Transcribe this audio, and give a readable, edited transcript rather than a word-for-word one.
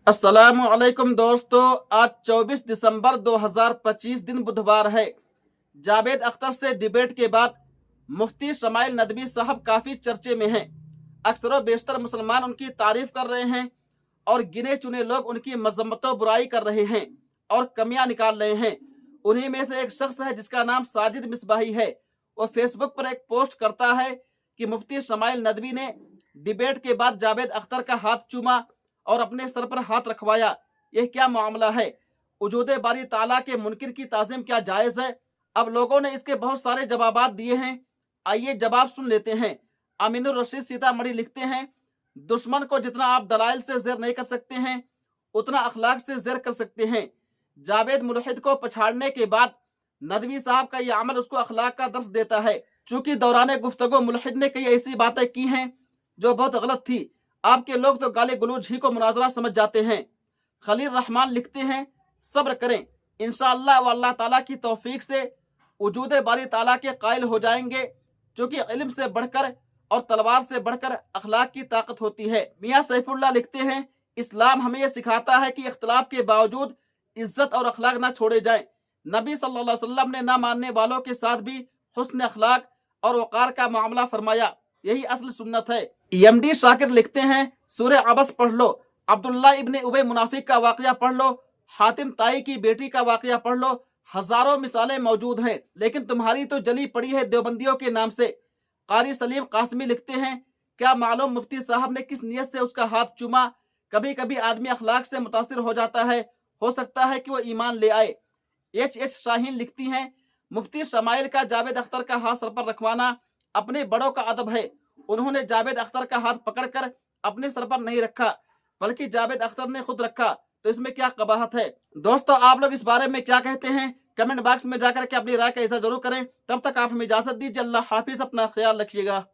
अस्सलाम वालेकुम दोस्तों, आज 24 दिसंबर 2025 दिन बुधवार है। जावेद अख्तर से डिबेट के बाद मुफ्ती शमाइल नदवी साहब काफ़ी चर्चे में हैं। अक्सर बेशतर मुसलमान उनकी तारीफ कर रहे हैं और गिने चुने लोग उनकी मजम्मत व बुराई कर रहे हैं और कमियां निकाल रहे हैं। उन्हीं में से एक शख्स है जिसका नाम साजिद मिसबाही है। वो फेसबुक पर एक पोस्ट करता है कि मुफ्ती शमाइल नदवी ने डिबेट के बाद जावेद अख्तर का हाथ चूमा और अपने सर पर हाथ रखवाया। यह क्या मामला है? वजूद बारी ताला के मुनकिर की ताज़ीम क्या जायज़ है? अब लोगों ने इसके बहुत सारे जवाबात दिए हैं। आइए जवाब सुन लेते हैं। अमीनुर रशीद सीतामढ़ी लिखते हैं, दुश्मन को जितना आप दलाइल से ज़ेर नहीं कर सकते हैं उतना अखलाक से ज़ेर कर सकते हैं। जावेद मुल्हिद को पछाड़ने के बाद नदवी साहब का यह अमल उसको अखलाक का दर्स देता है। चूंकि दौरान गुफ्तगू मुल्हिद ने कई ऐसी बातें की हैं जो बहुत गलत थी। आपके लोग तो गाली गलौज ही को मुनाजरा समझ जाते हैं। खलील रहमान लिखते हैं, सब्र करें, इंशाअल्लाह व अल्लाह ताला की तौफीक से वजूद बारी ताला के कायल हो जाएंगे, क्योंकि इल्म से बढ़कर और तलवार से बढ़कर अखलाक की ताकत होती है। मियाँ सैफुल्लाह लिखते हैं, इस्लाम हमें यह सिखाता है कि इख्तलाफ के बावजूद इज्जत और अखलाक ना छोड़े जाएं। नबी सल्लल्लाहु अलैहि वसल्लम ने ना मानने वालों के साथ भी हुस्न अखलाक और वक़ार का मामला फरमाया। यही असल सुन्नत है। एमडी शाकिर लिखते हैं, सूरह अबस पढ़ लो, अब्दुल्ला इब्ने उबई मुनाफिक का वाकया पढ़ लो, हातिम ताई की बेटी का वाकया पढ़ लो, हजारों मिसालें मौजूद हैं, लेकिन तुम्हारी तो जली पड़ी है देवबंदियों के नाम से। कारी सलीम कासमी लिखते हैं, क्या मालूम मुफ्ती साहब ने किस नियत से उसका हाथ चूमा। कभी कभी आदमी अखलाक से मुतासिर हो जाता है, हो सकता है कि वो ईमान ले आए। एच शाहीन लिखती हैं, मुफ्ती शमाइल का जावेद अख्तर का हाथ सर पर रखवाना अपने बड़ों का अदब है। उन्होंने जावेद अख्तर का हाथ पकड़कर अपने सर पर नहीं रखा, बल्कि जावेद अख्तर ने खुद रखा, तो इसमें क्या कबाहत है? दोस्तों, आप लोग इस बारे में क्या कहते हैं? कमेंट बॉक्स में जाकर के अपनी राय का इज़हार जरूर करें। तब तक आप हमें इजाजत दीजिए। अल्लाह हाफिज, अपना ख्याल रखिएगा।